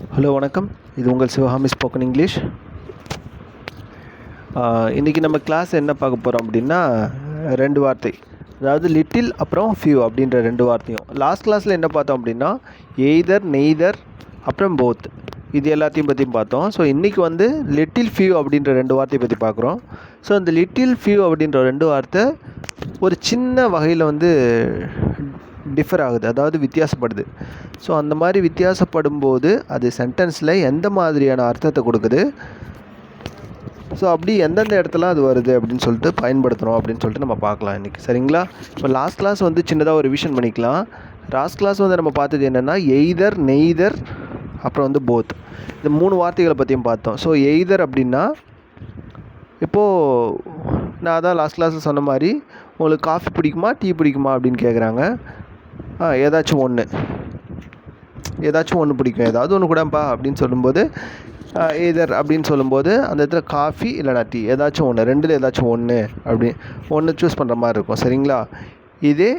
Hello வணக்கம். இது உங்கள் சிவகாமி ஸ்போக்கன் இங்கிலீஷ். இன்றைக்கி நம்ம கிளாஸ் என்ன பார்க்க போகிறோம் அப்படின்னா, ரெண்டு வார்த்தை, அதாவது லிட்டில் அப்புறம் ஃபியூ அப்படின்ற ரெண்டு வார்த்தையும். லாஸ்ட் கிளாஸில் என்ன பார்த்தோம் அப்படின்னா, எய்தர், நெய்தர், அப்புறம் போத், இது எல்லாத்தையும் பற்றியும் பார்த்தோம். ஸோ இன்றைக்கி வந்து லிட்டில் ஃபியூ அப்படின்ற ரெண்டு வார்த்தையை பற்றி பார்க்குறோம். ஸோ அந்த லிட்டில் ஃபியூ அப்படின்ற ரெண்டு வார்த்தை ஒரு சின்ன வகையில் வந்து டிஃபர் ஆகுது, அதாவது வித்தியாசப்படுது. ஸோ அந்த மாதிரி வித்தியாசப்படும் போது அது சென்டென்ஸில் எந்த மாதிரியான அர்த்தத்தை கொடுக்குது, ஸோ அப்படி எந்தெந்த இடத்துல அது வருது அப்படின்னு சொல்லிட்டு பயன்படுத்தணும் அப்படின்னு சொல்லிட்டு நம்ம பார்க்கலாம் இன்றைக்கி. சரிங்களா? இப்போ லாஸ்ட் கிளாஸ் வந்து சின்னதாக ஒரு ரிவிஷன் பண்ணிக்கலாம். லாஸ்ட் கிளாஸ் வந்து நம்ம பார்த்தது என்னென்னா, எய்தர், நெய்தர், அப்புறம் வந்து போத், இந்த மூணு வார்த்தைகளை பற்றியும் பார்த்தோம். ஸோ எய்தர் அப்படின்னா, இப்போது நான் அதான் லாஸ்ட் கிளாஸில் சொன்ன மாதிரி, உங்களுக்கு காஃபி பிடிக்குமா டீ பிடிக்குமா அப்படின்னு கேட்குறாங்க. ஏதாச்சும் ஒன்று பிடிக்கும், ஏதாவது ஒன்று கூடப்பா அப்படின்னு சொல்லும்போது, எய்தர் அப்படின்னு சொல்லும்போது அந்த இடத்துல காஃபி இல்லைனா டீ, ஏதாச்சும் ஒன்று, ரெண்டில் ஏதாச்சும் ஒன்று சூஸ் பண்ணுற மாதிரி இருக்கும். சரிங்களா? இதே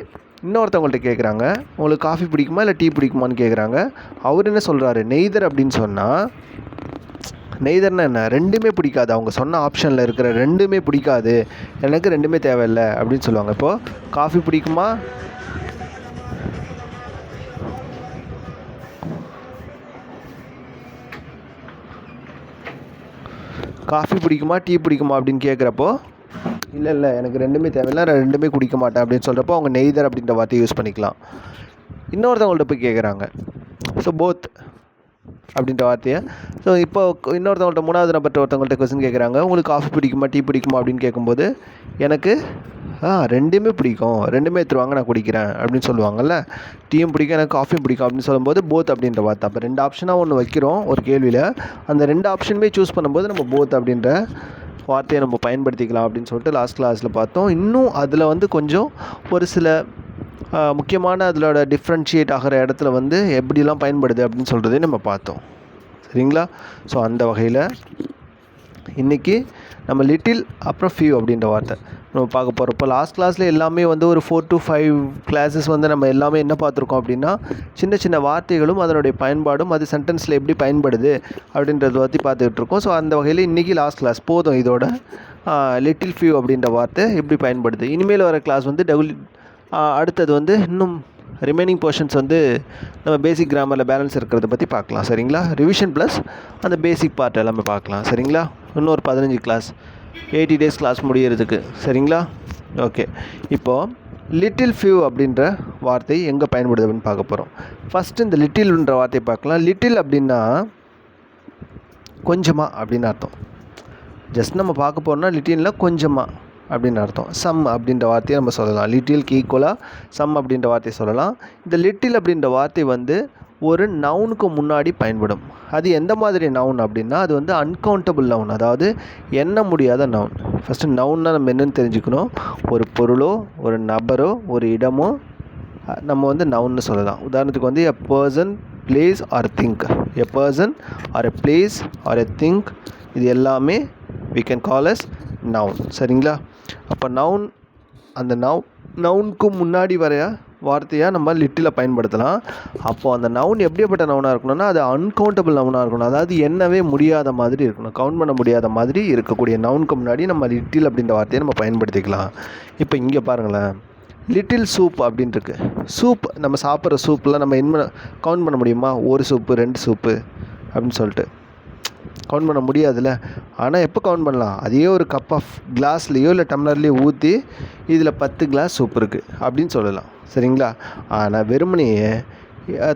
இன்னொருத்தவங்கள்ட்ட கேட்குறாங்க, உங்களுக்கு காஃபி பிடிக்குமா இல்லை டீ பிடிக்குமான்னு கேட்குறாங்க. அவர் என்ன சொல்கிறாரு, நெய்தர் அப்படின்னு சொன்னால், நெய்தர்னா என்ன, ரெண்டுமே பிடிக்காது, அவங்க சொன்ன ஆப்ஷனில் இருக்கிற ரெண்டுமே பிடிக்காது, எனக்கு ரெண்டுமே தேவையில்லை அப்படின்னு சொல்லுவாங்க. இப்போது காஃபி பிடிக்குமா, காஃபி பிடிக்குமா டீ பிடிக்குமா அப்படின்னு கேட்குறப்போ, இல்லை எனக்கு ரெண்டுமே தேவையில்லை, நான் ரெண்டுமே குடிக்க மாட்டேன் அப்படின்னு சொல்கிறப்போ அவங்க நெய்தர் அப்படின்ற வார்த்தையை யூஸ் பண்ணிக்கலாம். இன்னொருத்தவங்கள்ட்ட போய் கேட்குறாங்க, ஸோ போத் அப்படின்ற வார்த்தையை. ஸோ இப்போ இன்னொருத்தவங்கள்ட்ட, மூணாவது நம்பர்கிட்ட ஒருத்தவங்கள்ட்ட கொஸ்டின் கேட்குறாங்க, உங்களுக்கு காஃபி பிடிக்குமா டீ பிடிக்குமா அப்படின்னு கேட்கும்போது, எனக்கு ரெண்டுமே பிடிக்கும், ரெண்டுமே எடுத்துருவாங்க நான் குடிக்கிறேன் அப்படின்னு சொல்லுவாங்கள்ல. டீயும் பிடிக்கும் எனக்கு காஃபியும் பிடிக்கும் அப்படின்னு சொல்லும்போது போத் அப்படின்ற வார்த்தை. அப்போ ரெண்டு ஆப்ஷனாக ஒன்று வைக்கிறோம் ஒரு கேள்வியில், அந்த ரெண்டு ஆப்ஷனுமே சூஸ் பண்ணும்போது நம்ம போத் அப்படின்ற வார்த்தையை நம்ம பயன்படுத்திக்கலாம் அப்படின்னு சொல்லிட்டு லாஸ்ட் கிளாஸில் பார்த்தோம். இன்னும் அதில் வந்து கொஞ்சம் ஒரு சில முக்கியமான அதோட டிஃப்ரென்ஷியேட் ஆகிற இடத்துல வந்து எப்படிலாம் பயன்படுது அப்படின்னு சொல்கிறதே நம்ம பார்த்தோம். சரிங்களா? ஸோ அந்த வகையில் இன்றைக்கி நம்ம லிட்டில் அப்புறம் ஃபியூ அப்படின்ற வார்த்தை நம்ம பார்க்க போகிறோம். இப்போ லாஸ்ட் கிளாஸில் எல்லாமே வந்து ஒரு 4 to 5 கிளாஸஸ் வந்து நம்ம எல்லாமே என்ன பார்த்துருக்கோம் அப்படின்னா, சின்ன சின்ன வார்த்தைகளும் அதனுடைய பயன்பாடும் அது சென்டென்ஸில் எப்படி பயன்படுது அப்படின்றத பற்றி பார்த்துக்கிட்டு இருக்கோம். ஸோ அந்த வகையில் இன்றைக்கி லாஸ்ட் கிளாஸ் போதும், இதோட லிட்டில் ஃபியூ அப்படின்ற வார்த்தை எப்படி பயன்படுது. இனிமேல் வர கிளாஸ் வந்து அடுத்தது வந்து இன்னும் ரிமைனிங் போர்ஷன்ஸ் வந்து நம்ம பேசிக் கிராமரில் பேலன்ஸ் இருக்கிறத பற்றி பார்க்கலாம். சரிங்களா? ரிவிஷன் ப்ளஸ் அந்த பேசிக் பார்ட் எல்லாமே பார்க்கலாம். சரிங்களா? இன்னும் ஒரு 15 கிளாஸ், 80 டேஸ் கிளாஸ் முடியறதுக்கு. சரிங்களா? ஓகே. இப்போது லிட்டில் ஃபியூ அப்படின்ற வார்த்தை எங்கே பயன்படுது அப்படின்னு பார்க்க போகிறோம். ஃபஸ்ட்டு இந்த லிட்டில்ன்ற வார்த்தையை பார்க்கலாம். லிட்டில் அப்படின்னா கொஞ்சமாக அப்படின்னு அர்த்தம். ஜஸ்ட் நம்ம பார்க்க போகிறோம்னா லிட்டில்னால் கொஞ்சமாக அப்படின்னு அர்த்தம். சம் அப்படின்ற வார்த்தையை நம்ம சொல்லலாம். லிட்டிலுக்கு ஈக்குவலாக சம் அப்படின்ற வார்த்தையை சொல்லலாம். இந்த லிட்டில் அப்படின்ற வார்த்தை வந்து ஒரு நவுனுக்கு முன்னாடி பயன்படும். அது எந்த மாதிரி நவுன் அப்படின்னா, அது வந்து அன்கவுண்டபிள் நவுன், அதாவது எண்ண முடியாத நவுன். ஃபஸ்ட்டு நவுன்னா நம்ம என்னென்னு தெரிஞ்சுக்கணும். ஒரு பொருளோ ஒரு நபரோ ஒரு இடமோ நம்ம வந்து நவுன்னு சொல்லலாம். உதாரணத்துக்கு வந்து a person, place or thing. A person or a place or a thing, இது எல்லாமே we can call as noun. சரிங்களா? அப்போ நவுன், அந்த நவுனுக்கு முன்னாடி வர வார்த்தையாக நம்ம லிட்டில் பயன்படுத்தலாம். அப்போது அந்த நவுன் எப்படிப்பட்ட நவுனாக இருக்கணும்னா, அது அன்கவுண்டபிள் நவுனாக இருக்கணும், அதாவது எண்ணவே முடியாத மாதிரி இருக்கணும், கவுண்ட் பண்ண முடியாத மாதிரி இருக்கக்கூடிய நவுனுக்கு முன்னாடி நம்ம லிட்டில் அப்படின்ற வார்த்தையை நம்ம பயன்படுத்திக்கலாம். இப்போ இங்கே பாருங்களேன், லிட்டில் சூப் அப்படின்ட்டுருக்கு. சூப், நம்ம சாப்பிட்ற சூப்பில் நம்ம என்ன கவுண்ட் பண்ண முடியுமா? ஒரு சூப்பு 2 சூப்பு அப்படின்னு சொல்லிட்டு கவுண்ட் பண்ண முடியாதுல்ல. ஆனால் எப்போ கவுண்ட் பண்ணலாம்? அதையே ஒரு கப் ஆஃப் கிளாஸ்லேயோ இல்லை டம்ளர்லேயோ ஊற்றி இதில் 10 கிளாஸ் சூப் இருக்குது அப்படின்னு சொல்லலாம். சரிங்களா? ஆனால் வெறுமனையே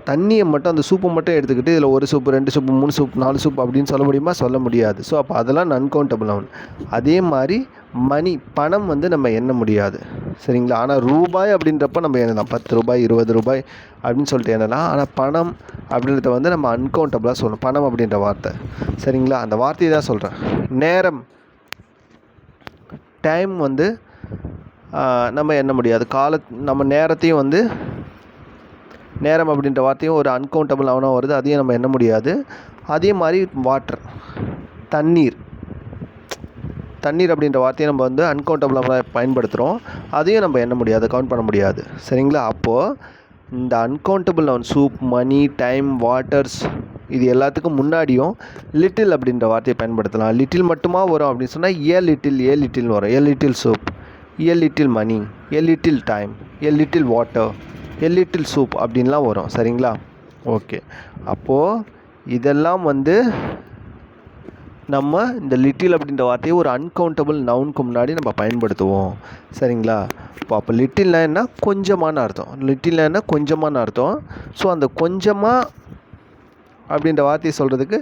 தண்ணியை மட்டும், அந்த சூப்பை மட்டும் எடுத்துக்கிட்டு இதில் 1 சூப்பு 2 சூப்பு 3 சூப் 4 சூப் அப்படின்னு சொல்ல முடியுமா? சொல்ல முடியாது. ஸோ அப்போ அதெல்லாம் அன்கவுண்டபிள் நவுன். அதே மாதிரி மணி, பணம் வந்து நம்ம எண்ண முடியாது. சரிங்களா? ஆனால் ரூபாய் அப்படின்றப்ப நம்ம எண்ணலாம். 10 ரூபாய் 20 ரூபாய் அப்படின்னு சொல்லிட்டு எண்ணலாம். ஆனால் பணம் அப்படின்றத வந்து நம்ம அன்கவுண்டபிளாக சொல்லணும், பணம் அப்படின்ற வார்த்தை. சரிங்களா? அந்த வார்த்தையை தான் சொல்கிறேன். நேரம், டைம் வந்து நம்ம எண்ண முடியாது. நம்ம நேரத்தையும் வந்து, நேரம் அப்படின்ற வார்த்தையும் ஒரு அன்கவுண்டபிள் நவுனாக வருது, அதையும் நம்ம எண்ண முடியாது. அதே மாதிரி வாட்டர், தண்ணீர் அப்படின்ற வார்த்தையை நம்ம வந்து அன்கவுண்டபிளாக பயன்படுத்துகிறோம், அதையும் நம்ம எண்ண முடியாது, கவுண்ட் பண்ண முடியாது. சரிங்களா? அப்போது இந்த அன்கவுண்டபிள் நவுன் சூப், மணி, டைம், வாட்டர்ஸ், இது எல்லாத்துக்கும் முன்னாடியும் லிட்டில் அப்படின்ற வார்த்தையை பயன்படுத்தலாம். லிட்டில் மட்டுமா வரும் அப்படின்னு சொன்னால் ஏ லிட்டில் வரும். A little soup, a little money, a little time, a little water, a little soup அப்படின்லாம் வரும். சரிங்களா? ஓகே. அப்போது இதெல்லாம் வந்து நம்ம இந்த லிட்டில் அப்படின்ற வார்த்தையை ஒரு அன்கவுண்டபிள் நவுனுக்கு முன்னாடி நம்ம பயன்படுத்துவோம். சரிங்களா? அப்போ லிட்டில்னா என்ன? கொஞ்சமான அர்த்தம். லிட்டில்னா என்ன? கொஞ்சமான அர்த்தம். ஸோ அந்த கொஞ்சமாக அப்படின்ற வார்த்தையை சொல்கிறதுக்கு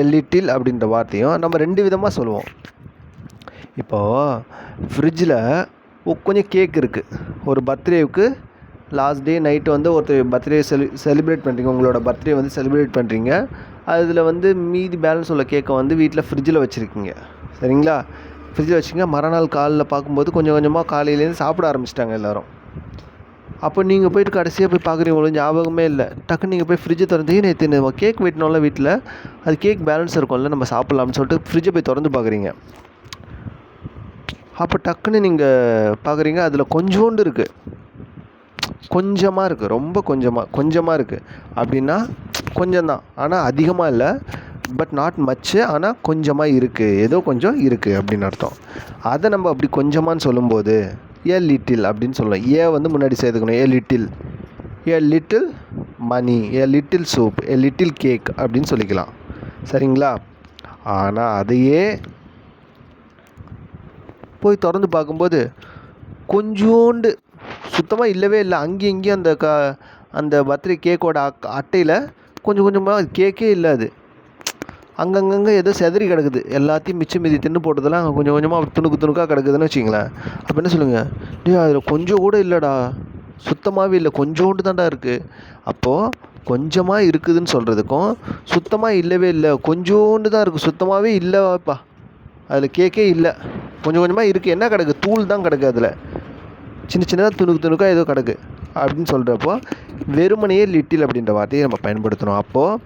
எ லிட்டில் அப்படின்ற வார்த்தையும் நம்ம 2 விதமாக சொல்லுவோம். இப்போது ஃப்ரிட்ஜில் கொஞ்சம் கேக் இருக்குது. ஒரு பர்த்டேவுக்கு லாஸ்ட் டே நைட்டு வந்து ஒருத்தர் பர்த்டே செலிப்ரேட் பண்ணுறீங்க. உங்களோட பர்த்டே வந்து செலிப்ரேட் பண்ணுறீங்க. அதில் வந்து மீதி பேலன்ஸ் உள்ள கேக்கை வந்து வீட்டில் ஃப்ரிட்ஜில் வச்சுருக்கீங்க. சரிங்களா? ஃப்ரிட்ஜில் வச்சுங்க. மறுநாள் காலையில் பார்க்கும்போது கொஞ்சம் கொஞ்சமாக காலையிலேருந்து சாப்பிட ஆரம்பிச்சிட்டாங்க எல்லோரும். அப்போ நீங்கள் போய்ட்டு கடைசியாக போய் பார்க்குறீங்க, உங்களுக்கு ஞாபகமே இல்லை. டக்குன்னு நீங்கள் போய் ஃப்ரிட்ஜை திறந்து நேற்று நம்ம கேக் வெட்டினோம்ல வீட்டில், அது கேக் பேலன்ஸ் இருக்கும்ல, நம்ம சாப்பிட்லாம்னு சொல்லிட்டு ஃப்ரிட்ஜை போய் திறந்து பார்க்குறீங்க. அப்போ டக்குன்னு நீங்கள் பார்க்குறீங்க, அதில் கொஞ்சோண்டு இருக்குது, கொஞ்சமாக இருக்குது, ரொம்ப கொஞ்சமாக இருக்குது. அப்படின்னா கொஞ்சம்தான், ஆனால் அதிகமாக இல்லை. பட் நாட் மச்சு, ஆனால் கொஞ்சமாக இருக்குது, ஏதோ கொஞ்சம் இருக்குது அப்படின்னு அர்த்தம். அதை நம்ம அப்படி கொஞ்சமானு சொல்லும்போது ஏ லிட்டில் அப்படின்னு சொல்லலாம். ஏ வந்து முன்னாடி சேர்த்துக்கணும். A little money, a little soup, a little cake அப்படின்னு சொல்லிக்கலாம். சரிங்களா? ஆனால் அதையே போய் திறந்து பார்க்கும்போது கொஞ்சோண்டு சுத்தமாக இல்லவே இல்லை. அங்கேயும் இங்கேயும் அந்த பர்த்டே கேக்கோட அட்டையில் கொஞ்சம் கொஞ்சமாக கேக்கே இல்லை. அது அங்கங்கே ஏதோ செதறி கிடக்குது. எல்லாத்தையும் மிச்சம் மீதி தின்னு போட்டதெல்லாம் கொஞ்சம் கொஞ்சமாக துணுக்காக கிடக்குதுன்னு வச்சிங்களேன். அப்போ என்ன சொல்லுங்கள், அதில் கொஞ்சம் கூட இல்லைடா, சுத்தமாகவே இல்லை, கொஞ்சோண்டு தான்டா இருக்குது. அப்போது கொஞ்சமாக இருக்குதுன்னு சொல்கிறதுக்கும் சுத்தமாக இல்லவே இல்லை, கொஞ்சோண்டு தான் இருக்குது, சுத்தமாகவே இல்லைப்பா, அதில் கேக்கே இல்லை, கொஞ்சம் கொஞ்சமாக இருக்குது, என்ன கிடக்கு, தூள் தான் கிடக்கு, அதில் சின்னதாக துணுக்காக ஏதோ கிடக்கு அப்படின்னு சொல்கிறப்போ வெறுமனையே லிட்டில் அப்படின்ற வார்த்தையை நம்ம பயன்படுத்தணும். அப்போது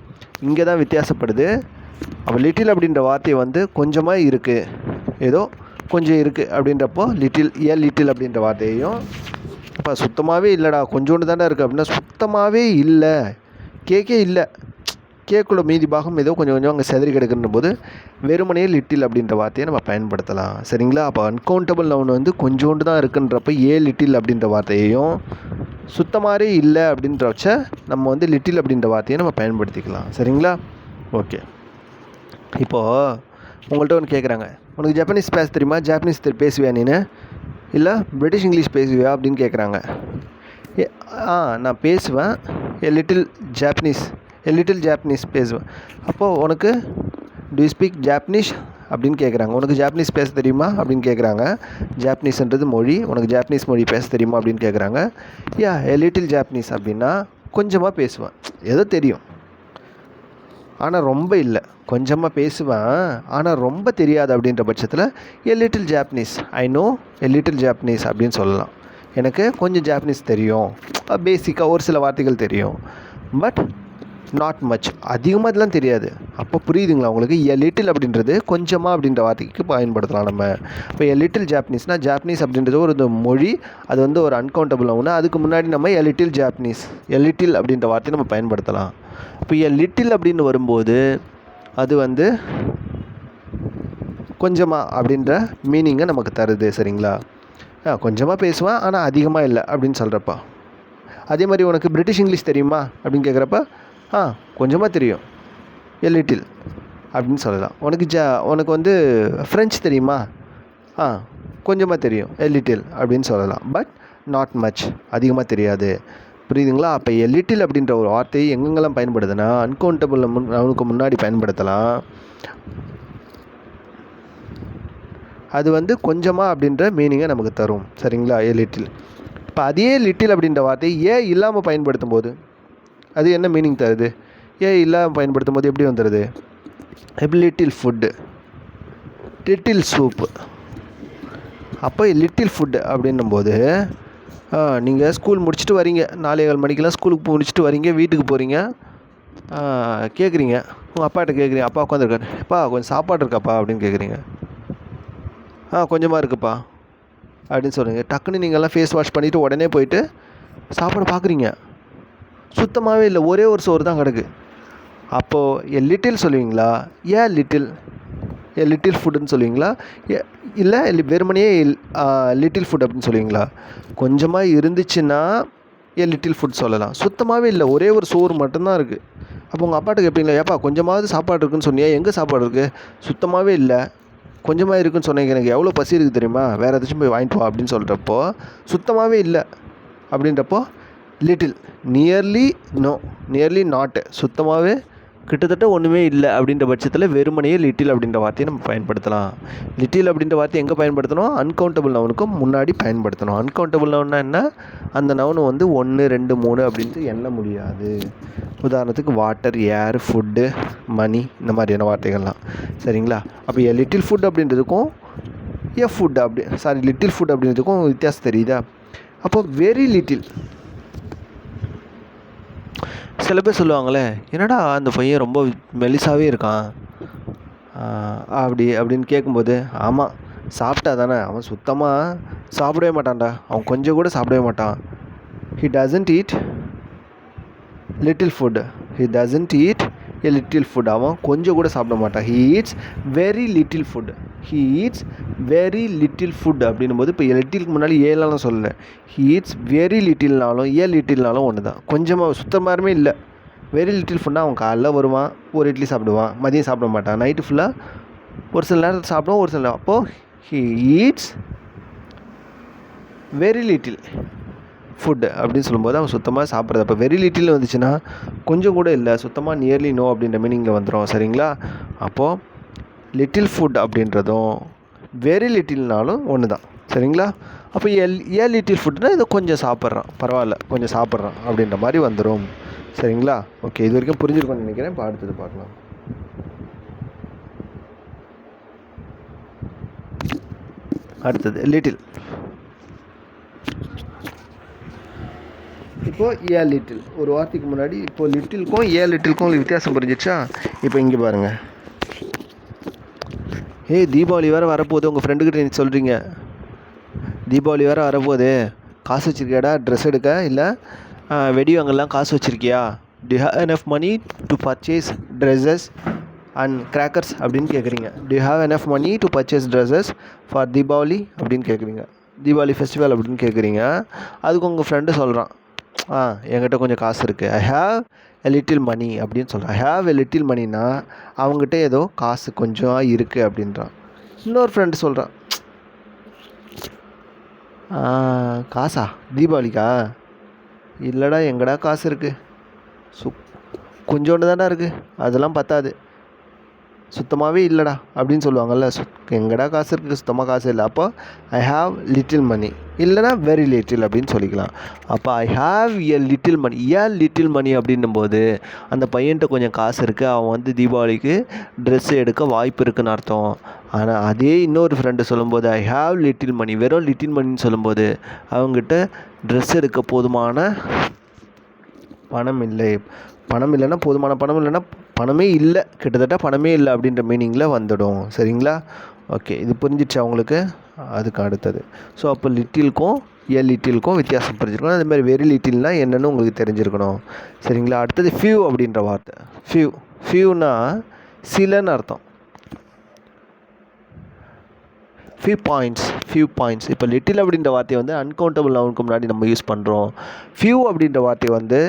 இங்கே தான் வித்தியாசப்படுது. அப்போ லிட்டில் அப்படின்ற வார்த்தை வந்து கொஞ்சமாக இருக்குது, ஏதோ கொஞ்சம் இருக்குது அப்படின்றப்போ லிட்டில் அப்படின்ற வார்த்தையையும், இப்போ சுத்தமாகவே இல்லைடா, கொஞ்சோண்டு தாண்டா இருக்குது அப்படின்னா சுத்தமாகவே இல்லை, கேக்கே இல்லை, கேக்குள்ள மீதி பாகம் ஏதோ கொஞ்சம் கொஞ்சம் அங்கே செதறி கிடக்குன்ற போது வெறுமனையே லிட்டில் அப்படின்ற வார்த்தையை நம்ம பயன்படுத்தலாம். சரிங்களா? அப்போ அன்கவுண்டபிள் நவுன் வந்து கொஞ்சோண்டு தான் இருக்குன்றப்ப ஏ லிட்டில் அப்படின்ற வார்த்தையையும், சுத்தமாகவே இல்லை அப்படின்றச்ச நம்ம வந்து லிட்டில் அப்படின்ற வார்த்தையை நம்ம பயன்படுத்திக்கலாம். சரிங்களா? ஓகே. இப்போது உங்கள்கிட்ட ஒன்று கேட்குறாங்க, உனக்கு ஜப்பனீஸ் பேச தெரியுமா, ஜாப்பனீஸ் பேசுவியா நீನು, இல்லை பிரிட்டிஷ் இங்கிலீஷ் பேசுவியா அப்படின்னு கேட்குறாங்க. நான் பேசுவேன், எ லிட்டில் ஜாப்பனீஸ் பேசுவேன். அப்போது உனக்கு டு யூ ஸ்பீக் ஜாப்பனீஸ் அப்படின்னு கேட்குறாங்க. உனக்கு ஜாப்பனீஸ் பேச தெரியுமா அப்படின்னு கேட்குறாங்க. ஜாப்பனீஸ்ன்றது மொழி, உனக்கு ஜாப்பனீஸ் மொழி பேச தெரியுமா அப்படின்னு கேட்குறாங்க. எ லிட்டில் ஜாப்பனீஸ் அப்படின்னா கொஞ்சமாக பேசுவேன், ஏதோ தெரியும், ஆனால் ரொம்ப இல்லை, கொஞ்சமாக பேசுவேன் ஆனால் ரொம்ப தெரியாது அப்படின்ற பட்சத்தில் எ little Japanese, I know a little Japanese அப்படின்னு சொல்லலாம். எனக்கு கொஞ்சம் ஜாப்பனீஸ் தெரியும், பேசிக்காக ஒரு சில வார்த்தைகள் தெரியும், பட் நாட் மச், அதிகமாக இதெல்லாம் தெரியாது. அப்போ புரியுதுங்களா உங்களுக்கு? எ லிட்டில் அப்படின்றது கொஞ்சமாக அப்படின்ற வார்த்தைக்கு பயன்படுத்தலாம் நம்ம. இப்போ எ லிட்டில் ஜாப்பனீஸ்னால் ஜாப்பனீஸ் அப்படின்றது ஒரு மொழி, அது வந்து ஒரு அன்கவுண்டபிள் ஒன்று. அதுக்கு முன்னாடி நம்ம எ லிட்டில் ஜாப்பனீஸ், எ லிட்டில் அப்படின்ற வார்த்தையை நம்ம பயன்படுத்தலாம். இப்போ எ லிட்டில் அப்படின்னு வரும்போது அது வந்து கொஞ்சமாக அப்படின்ற மீனிங்கை நமக்கு தருது. சரிங்களா? கொஞ்சமாக பேசுவேன் ஆனால் அதிகமாக இல்லை அப்படின்னு சொல்கிறப்ப. அதே மாதிரி உனக்கு பிரிட்டிஷ் இங்கிலீஷ் தெரியுமா அப்படின்னு கேட்குறப்ப கொஞ்சமாக தெரியும், எ லிட்டில் அப்படின்னு சொல்லலாம். உனக்கு வந்து ஃப்ரெஞ்ச் தெரியுமா, கொஞ்சமாக தெரியும், எ லிட்டில் அப்படின்னு சொல்லலாம். பட் நாட் மச், அதிகமாக தெரியாது. புரியுதுங்களா? அப்போ எ லிட்டில் அப்படின்ற ஒரு வார்த்தையை எங்கெங்கெல்லாம் பயன்படுதுன்னா அன்கவுண்டபிள் அவனுக்கு முன்னாடி பயன்படுத்தலாம். அது வந்து கொஞ்சமாக அப்படின்ற மீனிங்கை நமக்கு தரும். சரிங்களா? A little. இப்போ அதே லிட்டில் அப்படின்ற வார்த்தையை ஏ இல்லாமல் பயன்படுத்தும் போது அது என்ன மீனிங் தருது? ஏ இல்லாமல் பயன்படுத்தும் போது எப்படி வந்துடுது? Little food, little soup. அப்போ லிட்டில் ஃபுட்டு அப்படின்னும்போது நீங்கள் ஸ்கூல் முடிச்சுட்டு வரீங்க, 4:15 மணிக்கெல்லாம் ஸ்கூலுக்கு முடிச்சுட்டு வரீங்க, வீட்டுக்கு போகிறீங்க, கேட்குறீங்க உங்கள் அப்பாட்ட கேட்குறீங்க, அப்பா உட்காந்துருக்காரு, அப்பா கொஞ்சம் சாப்பாடு இருக்காப்பா அப்படின்னு கேட்குறீங்க. கொஞ்சமாக இருக்குப்பா அப்படின்னு சொல்லுங்கள். டக்குன்னு நீங்கள்லாம் ஃபேஸ் வாஷ் பண்ணிவிட்டு உடனே போயிட்டு சாப்பாடு பார்க்குறீங்க, சுத்தமாகவே இல்லை, ஒரே ஒரு சோறு தான் கிடக்கு. அப்போது எ லிட்டில் சொல்லுவீங்களா, ஏ லிட்டில் ஃபுட்டுன்னு சொல்லுவீங்களா, இல்லை வெறுமனையே லிட்டில் ஃபுட் அப்படின்னு சொல்லுவீங்களா? கொஞ்சமாக இருந்துச்சுன்னா ஏ லிட்டில் ஃபுட் சொல்லலாம். சுத்தமாகவே இல்லை, ஒரே ஒரு சோறு மட்டும்தான் இருக்குது. அப்போ உங்கள் அப்பாட்ட கேட்பீங்களா, ஏப்பா கொஞ்சமாவது சாப்பாடு இருக்குதுன்னு சொன்னியா, எங்கே சாப்பாடு இருக்குது? சுத்தமாகவே இல்லை, கொஞ்சமாக இருக்குதுன்னு சொன்னீங்க, எனக்கு எவ்வளோ பசி இருக்குது தெரியுமா, வேறு ஏதாச்சும் போய் வாங்கிட்டு வா அப்படின்னு சொல்கிறப்போ சுத்தமாகவே இல்லை அப்படின்றப்போ லிட்டில், நியர்லி நோ, நியர்லி நாட்டு, சுத்தமாகவே கிட்டத்தட்ட ஒன்றுமே இல்லை அப்படின்ற பட்சத்தில் வெறுமனையே லிட்டில் அப்படின்ற வார்த்தையை நம்ம பயன்படுத்தலாம். லிட்டில் அப்படின்ற வார்த்தையை எங்கே பயன்படுத்தணும்? அன்கவுண்டபிள் நவுனுக்கும் முன்னாடி பயன்படுத்தணும். அன்கவுண்டபிள் நவுன்னா என்ன? அந்த நவுன் வந்து 1 2 3 அப்படின்ட்டு எண்ண முடியாது. உதாரணத்துக்கு வாட்டர், ஏர், ஃபுட்டு, மணி, இந்த மாதிரியான வார்த்தைகள்லாம். சரிங்களா? அப்போ லிட்டில் ஃபுட் அப்படின்றதுக்கும் ஃபுட் லிட்டில் ஃபுட் அப்படின்றதுக்கும் வித்தியாசம் தெரியுதா? அப்போது வெரி லிட்டில். சில பேர் சொல்லுவாங்களே, என்னடா அந்த பையன் ரொம்ப மெலிசாவே இருக்கான் அப்படின்னு கேட்கும்போது, ஆமாம் சாப்பிட்டா தானே, அவன் சுத்தமாக சாப்பிடவே மாட்டான்டா, அவன் கொஞ்சம் கூட சாப்பிடவே மாட்டான். He doesn't eat little food, அவன் கொஞ்சம் கூட சாப்பிட மாட்டான். He eats very little food அப்படின்னும்போது இப்போ லிட்டிலுக்கு முன்னாடி ஏழாலும் சொல்லலை. ஹி ஈட்ஸ் வெரி லிட்டில்னாலும் லிட்டில்னாலும் ஒன்று தான். கொஞ்சமாக சுத்தமாகவே இல்லை. வெரி லிட்டில் ஃபுட்னா அவன் காலைல வருவான், ஒரு இட்லி சாப்பிடுவான், மதியம் சாப்பிட மாட்டான், நைட்டு ஃபுல்லாக ஒரு சில நேரத்தில் சாப்பிடுவான், ஒரு சில நேரம். அப்போது he eats very little food அப்படின்னு சொல்லும்போது அவன் சுத்தமாக சாப்பிட்றது. அப்போ வெரி லிட்டில் வந்துச்சுன்னா கொஞ்சம் கூட இல்லை, சுத்தமாக நியர்லி நோ அப்படின்ற மீனிங்கில் வந்துடும். சரிங்களா? அப்போது லிட்டில் ஃபுட் அப்படின்றதும் வெரி லிட்டில்னாலும் ஒன்று தான். சரிங்களா? அப்போ லிட்டில் ஃபுட்னா இதை கொஞ்சம் சாப்பிட்றான், பரவாயில்ல கொஞ்சம் சாப்பிட்றான் அப்படின்ற மாதிரி வந்துடும். சரிங்களா? ஓகே, இது வரைக்கும் புரிஞ்சிருக்கோன்னு நினைக்கிறேன். இப்போ அடுத்தது பார்க்கலாம். அடுத்தது லிட்டில். இப்போது லிட்டில் ஒரு வார்த்தைக்கு முன்னாடி இப்போது லிட்டிலுக்கும் லிட்டிலுக்கும் வித்தியாசம் புரிஞ்சிச்சா? இப்போ இங்கே பாருங்கள். தீபாவளி வேறு வரப்போகுது, உங்கள் ஃப்ரெண்டுக்கிட்ட நீ சொல்கிறீங்க, தீபாவளி வேறு வரப்போகுது, காசு வச்சுருக்கியாடா ட்ரெஸ் எடுக்க, இல்லை வெடி வாங்கலாம் காசு வச்சுருக்கியா, do you have enough money to purchase dresses and crackers அப்படின்னு கேட்குறீங்க. do you have enough money to purchase dresses for Deepavali அப்படின்னு கேட்குறீங்க, தீபாவளி ஃபெஸ்டிவல் அப்படின்னு கேட்குறீங்க. அதுக்கு உங்கள் ஃப்ரெண்டு சொல்கிறான், என்கிட்ட கொஞ்சம் காசு இருக்குது, I have a little money அப்படின்னு சொல்கிறான். ஐ ஹாவ் எ லிட்டில் மணினா அவங்ககிட்ட ஏதோ காசு கொஞ்சம் இருக்குது அப்படின்றான். இன்னொரு ஃப்ரெண்டு சொல்கிறான், காசா தீபாவளிக்கா, இல்லைடா எங்கடா காசு இருக்குது, கொஞ்சோண்டு தான்டா இருக்குது, அதெல்லாம் பத்தாது, சுத்தமாகவே இல்லைடா அப்படின்னு சொல்லுவாங்கள்ல. எங்கடா காசு இருக்குது, சுத்தமாக காசு இல்லை. அப்போ ஐ ஹாவ் லிட்டில் மணி, இல்லைனா வெரி லிட்டில் அப்படின்னு சொல்லிக்கலாம். அப்போ I have a little money அப்படின்னும் போது அந்த பையன்கிட்ட கொஞ்சம் காசு இருக்குது, அவன் வந்து தீபாவளிக்கு ட்ரெஸ்ஸு எடுக்க வாய்ப்பு இருக்குதுன்னு அர்த்தம். ஆனால் அதே இன்னொரு ஃப்ரெண்டு சொல்லும்போது ஐ ஹாவ் லிட்டில் மணி, வெறும் லிட்டில் மணின்னு சொல்லும்போது அவங்ககிட்ட ட்ரெஸ் எடுக்க போதுமான பணம் இல்லை. பணம் இல்லைன்னா போதுமான பணம் இல்லைன்னா பணமே இல்லை, கிட்டத்தட்ட பணமே இல்லை அப்படின்ற மீனிங்கில் வந்துடும். சரிங்களா? ஓகே, இது புரிஞ்சிடுச்சு அவங்களுக்கு. அதுக்கு அடுத்தது ஸோ அப்போ லிட்டிலுக்கும் லிட்டிலுக்கும் வித்தியாசம் புரிஞ்சிருக்கணும். அதேமாதிரி வெரி லிட்டில்னால் என்னென்னு உங்களுக்கு தெரிஞ்சிருக்கணும். சரிங்களா? அடுத்தது ஃபியூ அப்படின்ற வார்த்தை. ஃபியூனா சிலன்னு அர்த்தம். Few points. இப்போ லிட்டில் அப்படின்ற வார்த்தையை வந்து அன்கவுண்டபிள் நவுனுக்கு முன்னாடி நம்ம யூஸ் பண்ணுறோம். ஃபியூ அப்படின்ற வார்த்தையை வந்து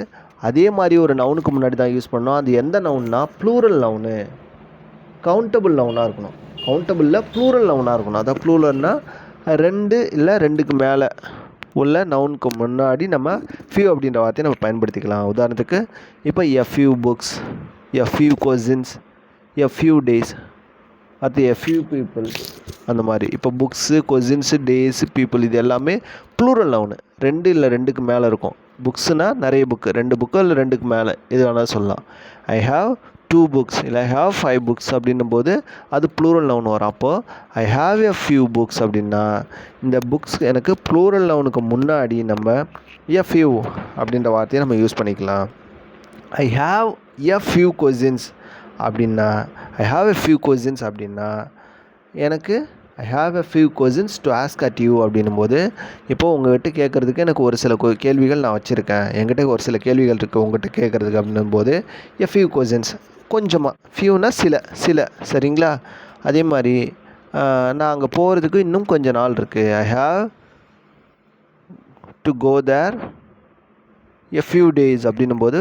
அதே மாதிரி ஒரு நவுனுக்கு முன்னாடி தான் யூஸ் பண்ணோம். அது எந்த நவுன்னா ப்ளூரல் நவுனு, கவுண்டபிள் நவுனாக இருக்கணும். கவுண்டபிளில் ப்ளூரல் நவுனாக இருக்கணும். அதான் ப்ளூரல்னால் 2 இல்லை 2க்கு மேலே உள்ள நவுனுக்கு முன்னாடி நம்ம ஃபியூ அப்படின்ற வார்த்தையை நம்ம பயன்படுத்திக்கலாம். உதாரணத்துக்கு இப்போ a few books, a few questions, a few days, அது எ ஃபியூ பீப்புள், அந்த மாதிரி. இப்போ புக்ஸு, கொஸ்டின்ஸு, டேஸு, பீப்புள் இது எல்லாமே ப்ளூரல் நவுனு. 2 இல்லை 2க்கு மேலே இருக்கும். புக்ஸுனால் நிறைய புக்கு, 2 புக்கு இல்லை 2க்கு மேலே எது வேணாலும் சொல்லலாம். ஐ ஹாவ் 2 புக்ஸ் இல்லை ஐ ஹாவ் 5 புக்ஸ் அப்படின்னும் போது அது ப்ளூரல் நவுன் வரும். அப்போது I have a few books அப்படின்னா இந்த புக்ஸ் எனக்கு ப்ளூரல் நவுனுக்கு முன்னாடி நம்ம எ ஃபியூ அப்படின்ற வார்த்தையை நம்ம யூஸ் பண்ணிக்கலாம். I have a few questions அப்படின்னா எனக்கு I have a few questions to ask at you அப்படின்னும் போது இப்போது உங்கள்கிட்ட கேட்குறதுக்கு எனக்கு ஒரு சில கேள்விகள் நான் வச்சுருக்கேன், என்கிட்ட ஒரு சில கேள்விகள் இருக்குது உங்கள்கிட்ட கேட்குறதுக்கு அப்படின்னும் போது எ ஃபியூ கொஸ்டின்ஸ் கொஞ்சமாக, ஃபியூனா சில சில, சரிங்களா? அதே மாதிரி நான் அங்கே போகிறதுக்கு இன்னும் கொஞ்சம் நாள் இருக்குது. I have to go there a few days அப்படின்னும்போது